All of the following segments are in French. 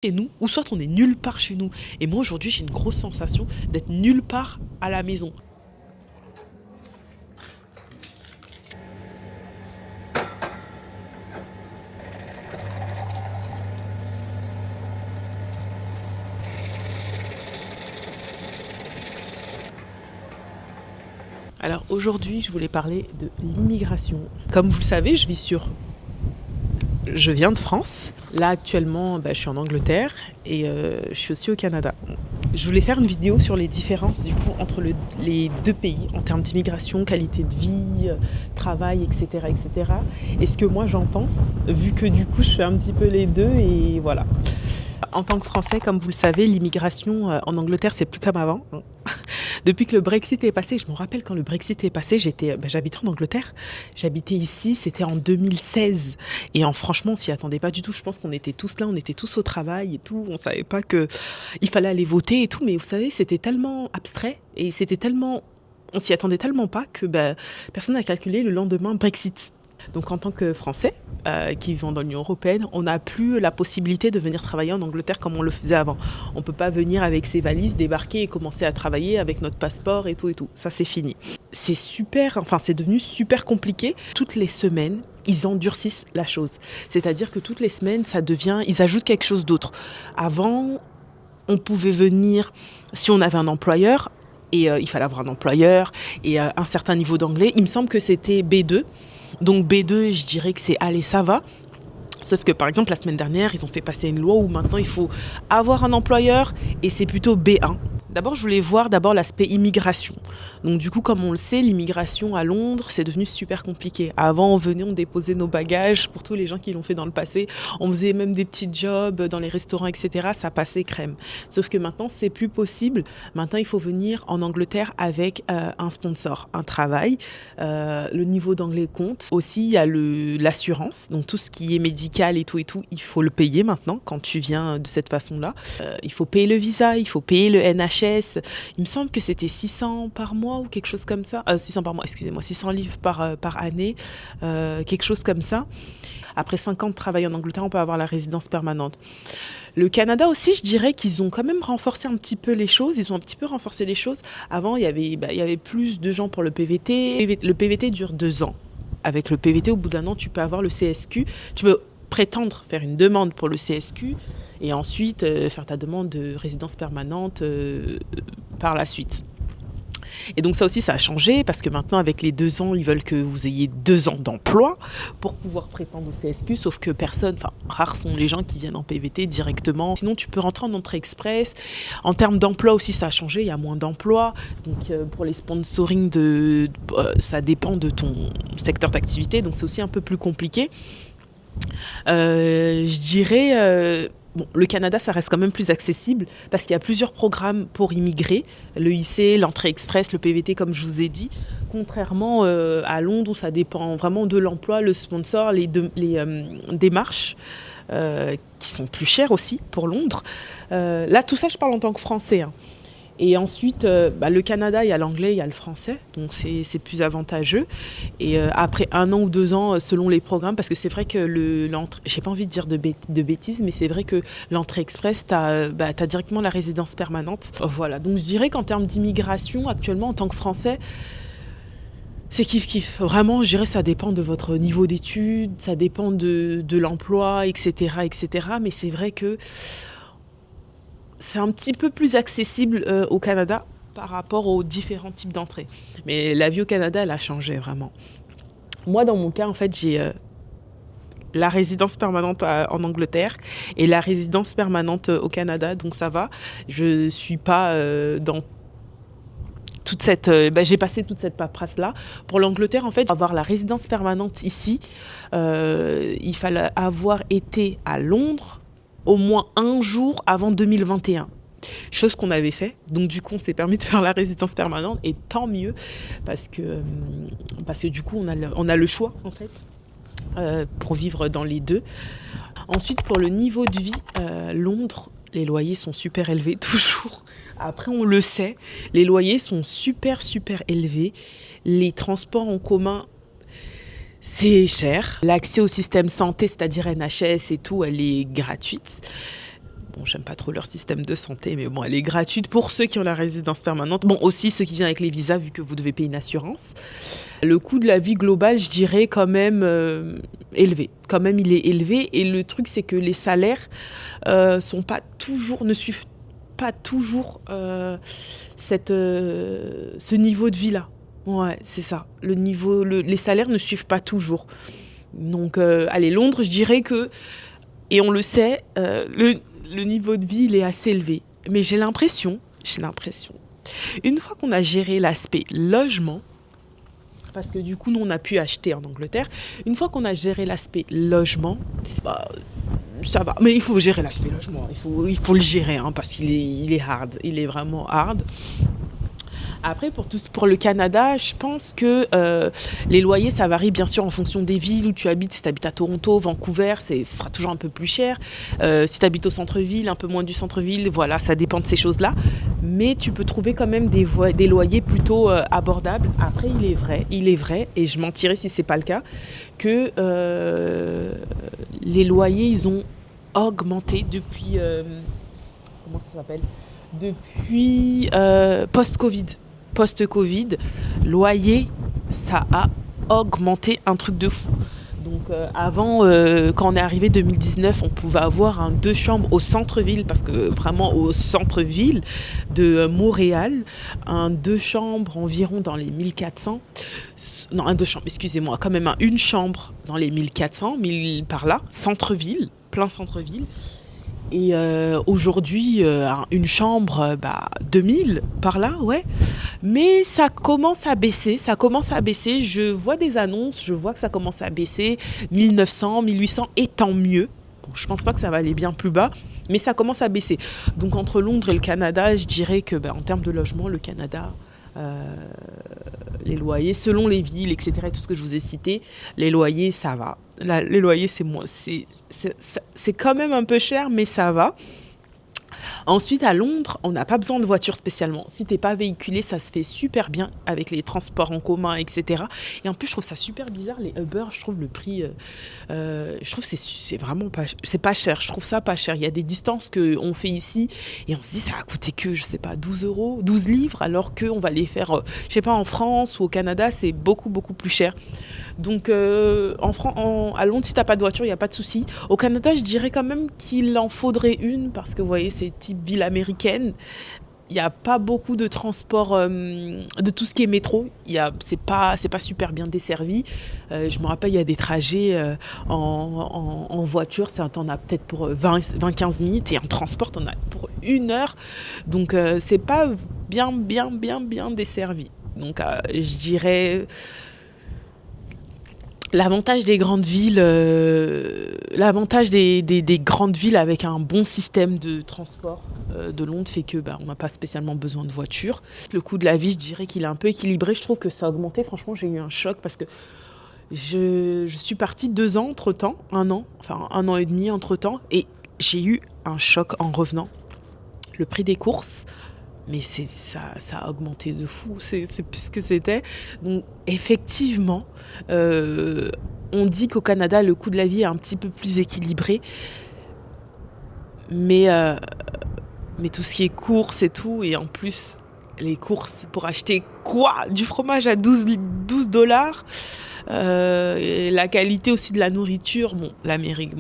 chez nous, ou soit on est nulle part chez nous. Et moi aujourd'hui j'ai une grosse sensation d'être nulle part à la maison. Alors aujourd'hui je voulais parler de l'immigration. Comme vous le savez, je viens de France. Là actuellement je suis en Angleterre et je suis aussi au Canada. Je voulais faire une vidéo sur les différences du coup entre les deux pays en termes d'immigration, qualité de vie, travail, etc., etc. Et ce que moi j'en pense, vu que du coup je fais un petit peu les deux et voilà. En tant que Français, comme vous le savez, l'immigration en Angleterre c'est plus comme avant. Depuis que le Brexit est passé, je me rappelle quand le Brexit est passé, j'habitais en Angleterre, j'habitais ici, c'était en 2016. Et franchement, on s'y attendait pas du tout. Je pense qu'on était tous là, on était tous au travail et tout. On savait pas qu'il fallait aller voter et tout. Mais vous savez, c'était tellement abstrait et on s'y attendait tellement pas que personne n'a calculé le lendemain Brexit. Donc en tant que Français qui vivent dans l'Union européenne, on n'a plus la possibilité de venir travailler en Angleterre comme on le faisait avant. On ne peut pas venir avec ses valises, débarquer et commencer à travailler avec notre passeport et tout et tout. Ça c'est fini. C'est devenu super compliqué. Toutes les semaines, ils endurcissent la chose. C'est-à-dire que toutes les semaines, ils ajoutent quelque chose d'autre. Avant, on pouvait venir si on avait un employeur. Et il fallait avoir un employeur et un certain niveau d'anglais. Il me semble que c'était B2. Donc B2, je dirais que c'est allez, ça va. Sauf que par exemple, la semaine dernière, ils ont fait passer une loi où maintenant il faut avoir un employeur et c'est plutôt B1. D'abord, je voulais voir l'aspect immigration. Donc du coup, comme on le sait, l'immigration à Londres, c'est devenu super compliqué. Avant, on déposait nos bagages pour tous les gens qui l'ont fait dans le passé. On faisait même des petits jobs dans les restaurants, etc. Ça passait crème. Sauf que maintenant, c'est plus possible. Maintenant, il faut venir en Angleterre avec un sponsor, un travail. Le niveau d'anglais compte. Aussi, il y a l'assurance. Donc tout ce qui est médical et tout, il faut le payer maintenant quand tu viens de cette façon-là. Il faut payer le visa, il faut payer le NHS. Il me semble que c'était 600 par mois ou quelque chose comme ça. 600 par mois, excusez-moi, 600 livres par année, quelque chose comme ça. Après 5 ans de travail en Angleterre, on peut avoir la résidence permanente. Le Canada aussi, je dirais qu'ils ont quand même renforcé un petit peu les choses. Ils ont un petit peu renforcé les choses. Avant, il y avait plus de gens pour le PVT. Le PVT dure 2 ans. Avec le PVT, au bout d'1 an, tu peux avoir le CSQ. Tu peux prétendre faire une demande pour le CSQ et ensuite faire ta demande de résidence permanente par la suite. Et donc ça aussi, ça a changé parce que maintenant, avec les 2 ans, ils veulent que vous ayez 2 ans d'emploi pour pouvoir prétendre au CSQ, sauf que rares sont les gens qui viennent en PVT directement. Sinon, tu peux rentrer en entrée express. En termes d'emploi aussi, ça a changé, il y a moins d'emplois. Donc pour les sponsoring, ça dépend de ton secteur d'activité, donc c'est aussi un peu plus compliqué. Je dirais... le Canada, ça reste quand même plus accessible parce qu'il y a plusieurs programmes pour immigrer. Le IC, l'entrée express, le PVT, comme je vous ai dit. Contrairement à Londres où ça dépend vraiment de l'emploi, le sponsor, les démarches qui sont plus chères aussi pour Londres. Là, tout ça, je parle en tant que Français. Et ensuite, le Canada, il y a l'anglais, il y a le français, donc c'est plus avantageux. Et après 1 an ou 2 ans, selon les programmes, parce que c'est vrai que j'ai pas envie de dire de bêtises, mais c'est vrai que l'entrée express, t'as directement la résidence permanente. Voilà, donc je dirais qu'en termes d'immigration, actuellement, en tant que Français, c'est kiff-kiff. Vraiment, je dirais ça dépend de votre niveau d'études, ça dépend de l'emploi, etc., etc. Mais c'est vrai que c'est un petit peu plus accessible au Canada par rapport aux différents types d'entrées. Mais la vie au Canada, elle a changé vraiment. Moi, dans mon cas, en fait, j'ai la résidence permanente en Angleterre et la résidence permanente au Canada, donc ça va. Je suis pas dans toute cette... j'ai passé toute cette paperasse-là. Pour l'Angleterre, en fait, pour avoir la résidence permanente ici, il fallait avoir été à Londres au moins 1 jour avant 2021. Chose qu'on avait fait. Donc du coup, on s'est permis de faire la résidence permanente et tant mieux parce que du coup, on a le choix en fait pour vivre dans les deux. Ensuite, pour le niveau de vie, Londres, les loyers sont super élevés toujours. Après, on le sait, les loyers sont super élevés. Les transports en commun, c'est cher. L'accès au système santé, c'est-à-dire NHS et tout, elle est gratuite. Bon, j'aime pas trop leur système de santé, mais bon, elle est gratuite pour ceux qui ont la résidence permanente. Bon, aussi ceux qui viennent avec les visas, vu que vous devez payer une assurance. Le coût de la vie global, je dirais quand même élevé. Quand même, il est élevé. Et le truc, c'est que les salaires ne suivent pas toujours ce niveau de vie-là. Ouais, c'est ça. Les salaires ne suivent pas toujours. Donc, allez, Londres, je dirais que, et on le sait, le niveau de vie, il est assez élevé. Mais j'ai l'impression, une fois qu'on a géré l'aspect logement, parce que du coup, nous, on a pu acheter en Angleterre, une fois qu'on a géré l'aspect logement, ça va. Mais il faut gérer l'aspect logement, il faut le gérer, hein, parce il est hard, il est vraiment hard. Après, pour le Canada, je pense que les loyers, ça varie bien sûr en fonction des villes où tu habites. Si tu habites à Toronto, Vancouver, ce sera toujours un peu plus cher. Si tu habites au centre-ville, un peu moins du centre-ville, voilà, ça dépend de ces choses-là. Mais tu peux trouver quand même des loyers plutôt abordables. Après, il est vrai, et je mentirais si c'est pas le cas, que les loyers, ils ont augmenté depuis... comment ça s'appelle ? Depuis post-Covid, loyer, ça a augmenté un truc de fou. Donc avant, quand on est arrivé 2019, on pouvait avoir un 2 chambres au centre-ville, parce que vraiment au centre-ville de Montréal, un 2 chambres environ dans les 1400. Non, un 2 chambres, excusez-moi, quand même une chambre dans les 1400, 1000 par là, centre-ville, plein centre-ville. Et aujourd'hui, une chambre, 2000 par là, ouais. Mais ça commence à baisser, Je vois des annonces, je vois que ça commence à baisser. 1900, 1800, et tant mieux. Bon, je pense pas que ça va aller bien plus bas, mais ça commence à baisser. Donc entre Londres et le Canada, je dirais que en termes de logement, le Canada... les loyers, selon les villes, etc., et tout ce que je vous ai cité, les loyers, ça va. Là, les loyers, c'est quand même un peu cher, mais ça va. Ensuite, à Londres, on n'a pas besoin de voiture spécialement. Si t'es pas véhiculé, ça se fait super bien avec les transports en commun, etc. Et en plus, je trouve ça super bizarre, les Uber. Je trouve le prix, je trouve que c'est vraiment pas, c'est pas cher. Je trouve ça pas cher. Il y a des distances qu'on fait ici et on se dit ça va coûter que, je sais pas, 12 euros, 12 livres, alors qu'on va les faire, je sais pas, en France ou au Canada, c'est beaucoup, beaucoup plus cher. Donc, à Londres, si t'as pas de voiture, il n'y a pas de souci. Au Canada, je dirais quand même qu'il en faudrait une, parce que vous voyez, c'est type ville américaine. Il n'y a pas beaucoup de transport, de tout ce qui est métro. C'est pas super bien desservi. Je me rappelle, il y a des trajets en voiture. T'en as peut-être pour 20-15 minutes. Et en transport, t'en as pour 1 heure. Donc, c'est pas bien desservi. Donc, je dirais... L'avantage des grandes villes, des grandes villes avec un bon système de transport de Londres fait que on n'a pas spécialement besoin de voiture. Le coût de la vie, je dirais qu'il est un peu équilibré. Je trouve que ça a augmenté. Franchement, j'ai eu un choc parce que je suis partie 2 ans entre-temps, 1 an, enfin 1 an et demi entre-temps, et j'ai eu un choc en revenant. Le prix des courses, mais ça a augmenté de fou, c'est plus ce que c'était. Donc effectivement, on dit qu'au Canada, le coût de la vie est un petit peu plus équilibré, mais tout ce qui est courses et tout, et en plus, les courses pour acheter quoi ? Du fromage à 12 $. Et la qualité aussi de la nourriture, l'Amérique,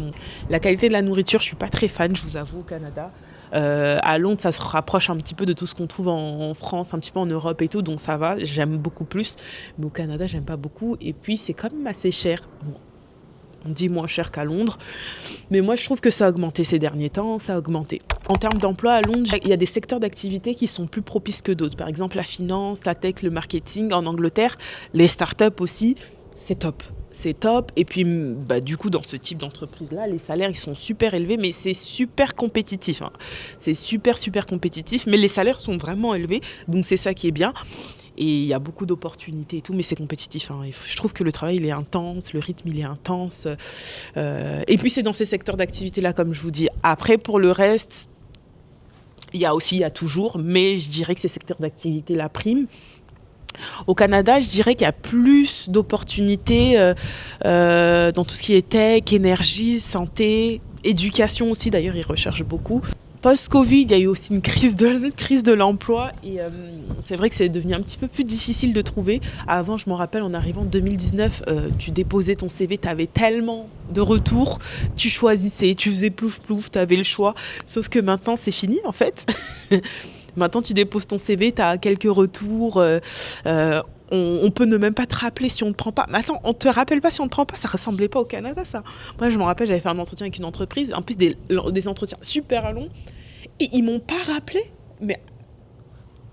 la qualité de la nourriture, je suis pas très fan, je vous avoue, au Canada. À Londres, ça se rapproche un petit peu de tout ce qu'on trouve en France, un petit peu en Europe et tout, donc ça va, j'aime beaucoup plus. Mais au Canada, j'aime pas beaucoup. Et puis, c'est quand même assez cher. Bon, on dit moins cher qu'à Londres. Mais moi, je trouve que ça a augmenté ces derniers temps, ça a augmenté. En termes d'emploi, à Londres, il y a des secteurs d'activité qui sont plus propices que d'autres. Par exemple, la finance, la tech, le marketing. En Angleterre, les startups aussi, c'est top. C'est top. Et puis, du coup, dans ce type d'entreprise-là, les salaires, ils sont super élevés, mais c'est super compétitif. Hein. C'est super compétitif, mais les salaires sont vraiment élevés. Donc, c'est ça qui est bien. Et il y a beaucoup d'opportunités et tout, mais c'est compétitif. Hein. Je trouve que le travail, il est intense, le rythme, il est intense. Et puis, c'est dans ces secteurs d'activité-là, comme je vous dis. Après, pour le reste, il y a toujours, mais je dirais que ces secteurs d'activité-là priment. Au Canada, je dirais qu'il y a plus d'opportunités dans tout ce qui est tech, énergie, santé, éducation aussi. D'ailleurs, ils recherchent beaucoup. Post-Covid, il y a eu aussi une crise de l'emploi et c'est vrai que c'est devenu un petit peu plus difficile de trouver. Avant, je m'en rappelle, en arrivant en 2019, tu déposais ton CV, tu avais tellement de retours, tu choisissais, tu faisais plouf plouf, tu avais le choix. Sauf que maintenant, c'est fini en fait. Maintenant, tu déposes ton CV, tu as quelques retours. On peut ne même pas te rappeler si on ne te prend pas. Mais attends, on te rappelle pas si on ne te prend pas. Ça ressemblait pas au Canada, ça. Moi, je me rappelle, j'avais fait un entretien avec une entreprise. En plus, des entretiens super longs. Et ils m'ont pas rappelé. Mais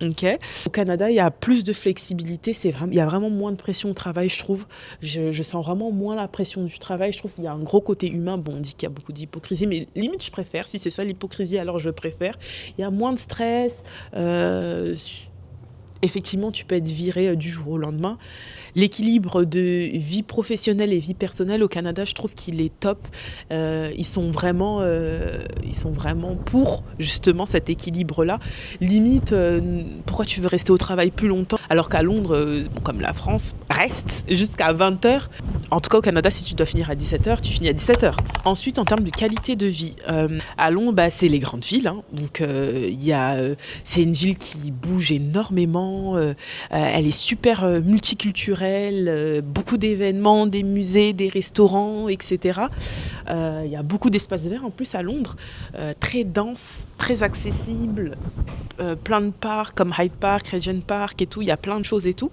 ok. Au Canada, il y a plus de flexibilité. Il y a vraiment moins de pression au travail, je trouve. Je sens vraiment moins la pression du travail. Je trouve qu'il y a un gros côté humain. Bon, on dit qu'il y a beaucoup d'hypocrisie, mais limite, je préfère. Si c'est ça l'hypocrisie, alors je préfère. Il y a moins de stress. Effectivement, tu peux être viré du jour au lendemain. L'équilibre de vie professionnelle et vie personnelle au Canada, je trouve qu'il est top. Ils sont vraiment pour justement cet équilibre-là. Limite, pourquoi tu veux rester au travail plus longtemps alors qu'à Londres, comme la France, reste jusqu'à 20h. En tout cas, au Canada, si tu dois finir à 17h, tu finis à 17h. Ensuite, en termes de qualité de vie, à Londres, c'est les grandes villes. Hein. Donc, c'est une ville qui bouge énormément. Elle est super multiculturelle, beaucoup d'événements, des musées, des restaurants, etc. Il y a beaucoup d'espaces verts en plus à Londres, très dense, très accessible, plein de parcs comme Hyde Park, Regent Park et tout, il y a plein de choses et tout.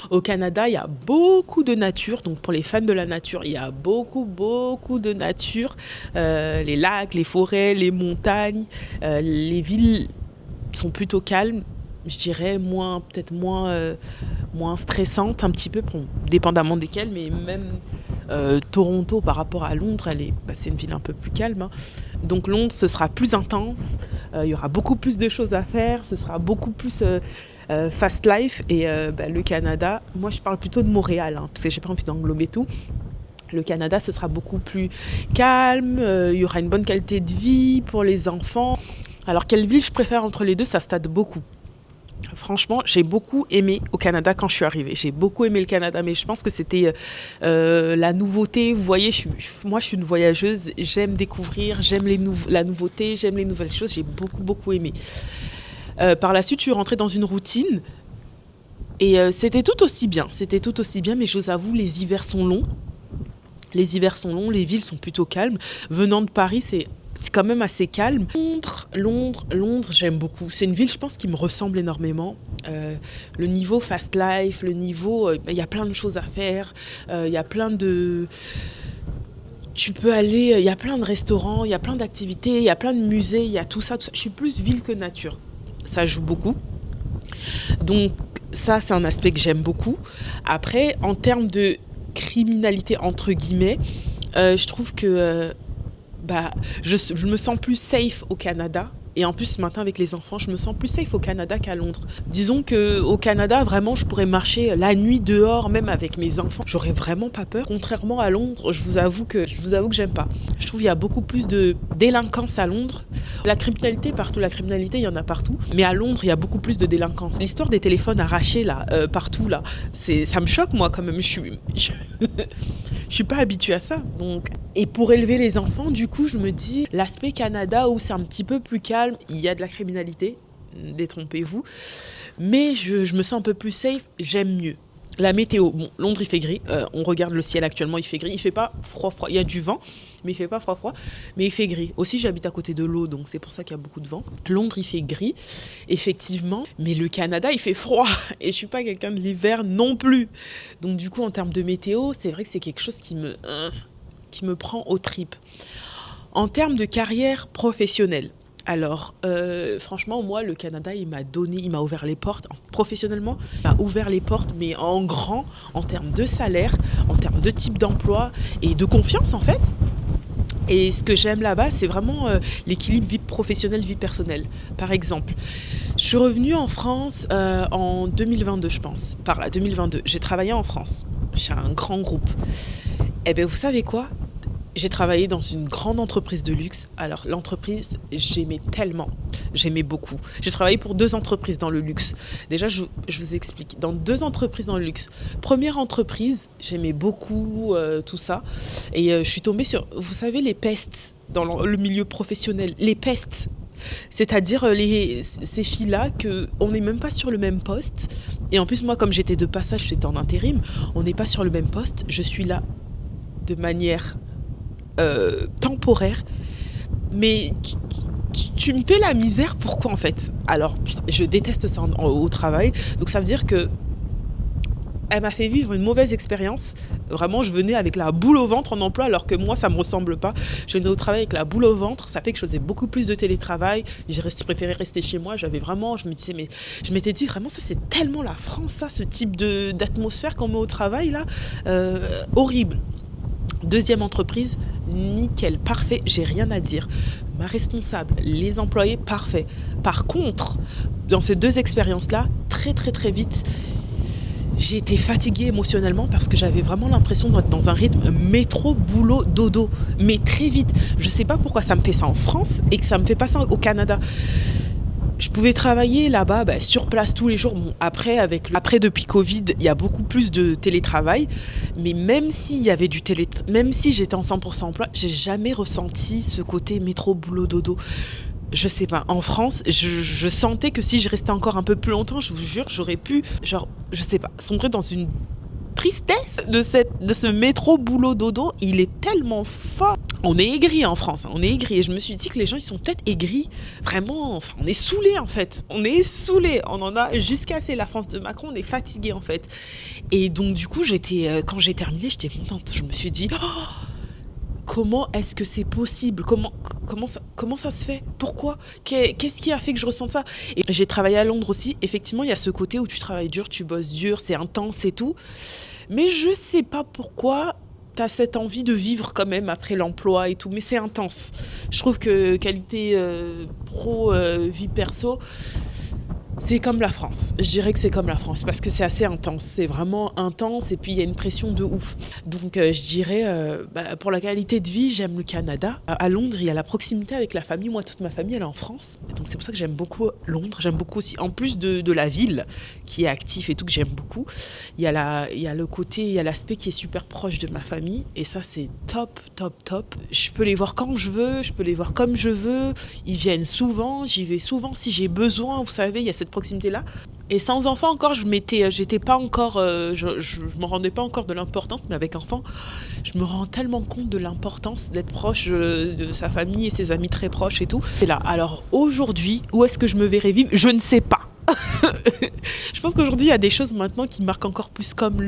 Au Canada, il y a beaucoup de nature, donc pour les fans de la nature, il y a beaucoup de nature, les lacs, les forêts, les montagnes, les villes sont plutôt calmes. Je dirais peut-être moins stressante un petit peu, dépendamment desquelles, mais même Toronto par rapport à Londres, c'est une ville un peu plus calme. Hein. Donc Londres, ce sera plus intense, il y aura beaucoup plus de choses à faire, ce sera beaucoup plus fast life. Et le Canada, moi je parle plutôt de Montréal, hein, parce que j'ai pas envie d'englober tout. Le Canada, ce sera beaucoup plus calme, il y aura une bonne qualité de vie pour les enfants. Alors quelle ville je préfère entre les deux, ça stade beaucoup. Franchement, j'ai beaucoup aimé au Canada quand je suis arrivée. J'ai beaucoup aimé le Canada, mais je pense que c'était la nouveauté. Vous voyez, moi, je suis une voyageuse. J'aime découvrir, j'aime la nouveauté, j'aime les nouvelles choses. J'ai beaucoup aimé. Par la suite, je suis rentrée dans une routine et c'était tout aussi bien. Mais je vous avoue, les hivers sont longs. Les villes sont plutôt calmes. Venant de Paris, c'est quand même assez calme. Londres, j'aime beaucoup. C'est une ville, je pense, qui me ressemble énormément. Le niveau fast life, il y a plein de choses à faire. Il y a plein de... Tu peux aller, il y a plein de restaurants, il y a plein d'activités, il y a plein de musées, il y a tout ça. Je suis plus ville que nature. Ça joue beaucoup. Donc ça, c'est un aspect que j'aime beaucoup. Après, en termes de criminalité, entre guillemets, je trouve que... je me sens plus safe au Canada. Et en plus, ce matin, avec les enfants, je me sens plus safe au Canada qu'à Londres. Disons qu'au Canada, vraiment, je pourrais marcher la nuit dehors, même avec mes enfants. J'aurais vraiment pas peur. Contrairement à Londres, je vous avoue que j'aime pas. Je trouve qu'il y a beaucoup plus de délinquance à Londres. La criminalité, partout. La criminalité, il y en a partout. Mais à Londres, il y a beaucoup plus de délinquance. L'histoire des téléphones arrachés, là, partout, là, ça me choque, moi, quand même. Je suis pas habituée à ça. Donc... Et pour élever les enfants, du coup, je me dis, l'aspect Canada où c'est un petit peu plus calme, il y a de la criminalité, détrompez-vous, mais je me sens un peu plus safe, j'aime mieux. La météo, bon, Londres, il fait gris, on regarde le ciel actuellement, il fait gris, il fait pas froid, il y a du vent, mais il fait pas froid, mais il fait gris. Aussi, j'habite à côté de l'eau, donc c'est pour ça qu'il y a beaucoup de vent. Londres, il fait gris, effectivement, mais le Canada, il fait froid, et je suis pas quelqu'un de l'hiver non plus. Donc du coup, en termes de météo, c'est vrai que c'est quelque chose qui me prend aux tripes. En termes de carrière professionnelle, alors franchement, moi, le Canada, il m'a ouvert les portes, professionnellement, il m'a ouvert les portes, mais en grand, en termes de salaire, en termes de type d'emploi et de confiance, en fait. Et ce que j'aime là-bas, c'est vraiment l'équilibre vie professionnelle, vie personnelle. Par exemple, je suis revenue en France en 2022, je pense. 2022, j'ai travaillé en France, chez un grand groupe. Eh bien, vous savez quoi ? J'ai travaillé dans une grande entreprise de luxe. Alors l'entreprise, j'aimais tellement, j'aimais beaucoup. J'ai travaillé pour 2 entreprises dans le luxe. Déjà, je vous explique. Dans 2 entreprises dans le luxe. Première entreprise, j'aimais beaucoup tout ça. Et je suis tombée sur, vous savez, les pestes dans le milieu professionnel. Les pestes. C'est-à-dire ces filles-là on n'est même pas sur le même poste. Et en plus, moi, comme j'étais de passage, j'étais en intérim, on n'est pas sur le même poste. Je suis là de manière temporaire, mais tu me fais la misère, pourquoi en fait? Alors, je déteste ça au travail, donc ça veut dire que elle m'a fait vivre une mauvaise expérience. Vraiment, je venais avec la boule au ventre en emploi, alors que moi, ça me ressemble pas. Je venais au travail avec la boule au ventre, ça fait que je faisais beaucoup plus de télétravail. J'ai préféré rester chez moi. Je me disais, mais je m'étais dit vraiment, ça c'est tellement la France, ça, ce type d'atmosphère qu'on met au travail là, horrible. Deuxième entreprise, nickel, parfait, j'ai rien à dire. Ma responsable, les employés, parfait. Par contre, dans ces 2 expériences-là, très très très vite, j'ai été fatiguée émotionnellement parce que j'avais vraiment l'impression d'être dans un rythme métro, boulot, dodo. Mais très vite. Je sais pas pourquoi ça me fait ça en France et que ça me fait pas ça au Canada. Je pouvais travailler là-bas sur place tous les jours. Bon, après, depuis Covid, il y a beaucoup plus de télétravail. Mais même s'il y avait même si j'étais en 100% emploi, j'ai jamais ressenti ce côté métro, boulot, dodo. Je sais pas. En France, je sentais que si je restais encore un peu plus longtemps, je vous jure, j'aurais pu, je sais pas, sombrer dans une tristesse de ce métro, boulot, dodo. Il est tellement fort. On est aigris en France, hein, on est aigris. Et je me suis dit que les gens, ils sont peut-être aigris. Vraiment, enfin, on est saoulés en fait. On est saoulés. On en a jusqu'à assez. La France de Macron, on est fatigués en fait. Et donc, du coup, quand j'ai terminé, j'étais contente. Je me suis dit, oh, comment est-ce que c'est possible? Comment ça se fait? Pourquoi? Qu'est-ce qui a fait que je ressente ça? Et j'ai travaillé à Londres aussi. Effectivement, il y a ce côté où tu travailles dur, tu bosses dur, c'est intense et tout. Mais je sais pas pourquoi t'as cette envie de vivre quand même après l'emploi et tout. Mais c'est intense. Je trouve que qualité pro, vie perso, c'est comme la France. Je dirais que c'est comme la France parce que c'est assez intense. C'est vraiment intense et puis il y a une pression de ouf. Donc je dirais, pour la qualité de vie, j'aime le Canada. À Londres, il y a la proximité avec la famille. Moi, toute ma famille, elle est en France. Donc c'est pour ça que j'aime beaucoup Londres. J'aime beaucoup aussi, en plus de la ville qui est active et tout, que j'aime beaucoup, il y a le côté, il y a l'aspect qui est super proche de ma famille. Et ça, c'est top, top, top. Je peux les voir quand je veux, je peux les voir comme je veux. Ils viennent souvent, j'y vais souvent si j'ai besoin. Vous savez, il y a cette proximité-là. Et sans enfant encore, j'étais pas encore, je me rendais pas encore de l'importance, mais avec enfant, je me rends tellement compte de l'importance d'être proche de sa famille et ses amis très proches et tout. C'est là. Alors aujourd'hui, où est-ce que je me verrai vivre? Je ne sais pas. Je pense qu'aujourd'hui, il y a des choses maintenant qui marquent encore plus comme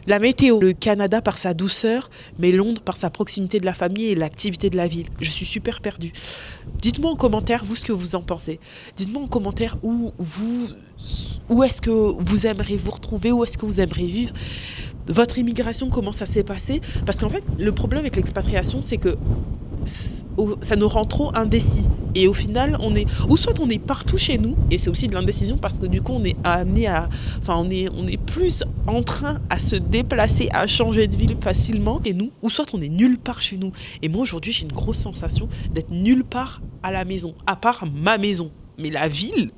la météo. Le Canada par sa douceur, mais Londres par sa proximité de la famille et l'activité de la ville. Je suis super perdue. Dites-moi en commentaire, vous, ce que vous en pensez. Dites-moi en commentaire où est-ce que vous aimeriez vous retrouver, où est-ce que vous aimeriez vivre. Votre immigration, comment ça s'est passé? Parce qu'en fait, le problème avec l'expatriation, c'est que ça nous rend trop indécis. Et au final, on est partout chez nous, et c'est aussi de l'indécision parce que du coup, on est amené on est plus en train à se déplacer, à changer de ville facilement chez nous, ou soit on est nulle part chez nous. Et moi, aujourd'hui, j'ai une grosse sensation d'être nulle part à la maison, à part ma maison. Mais la ville,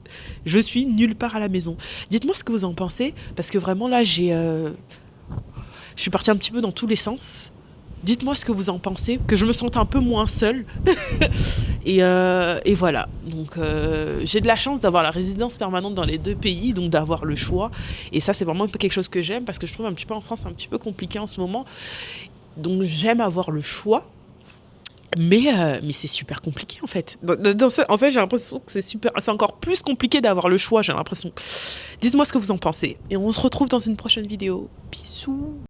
je suis nulle part à la maison. Dites-moi ce que vous en pensez, parce que vraiment là, je suis partie un petit peu dans tous les sens. Dites-moi ce que vous en pensez, que je me sente un peu moins seule. et voilà. Donc, j'ai de la chance d'avoir la résidence permanente dans les 2 pays, donc d'avoir le choix. Et ça, c'est vraiment quelque chose que j'aime, parce que je trouve un petit peu en France un petit peu compliqué en ce moment. Donc, j'aime avoir le choix. Mais c'est super compliqué en fait. En fait, j'ai l'impression que c'est encore plus compliqué d'avoir le choix, j'ai l'impression. Dites-moi ce que vous en pensez. Et on se retrouve dans une prochaine vidéo. Bisous.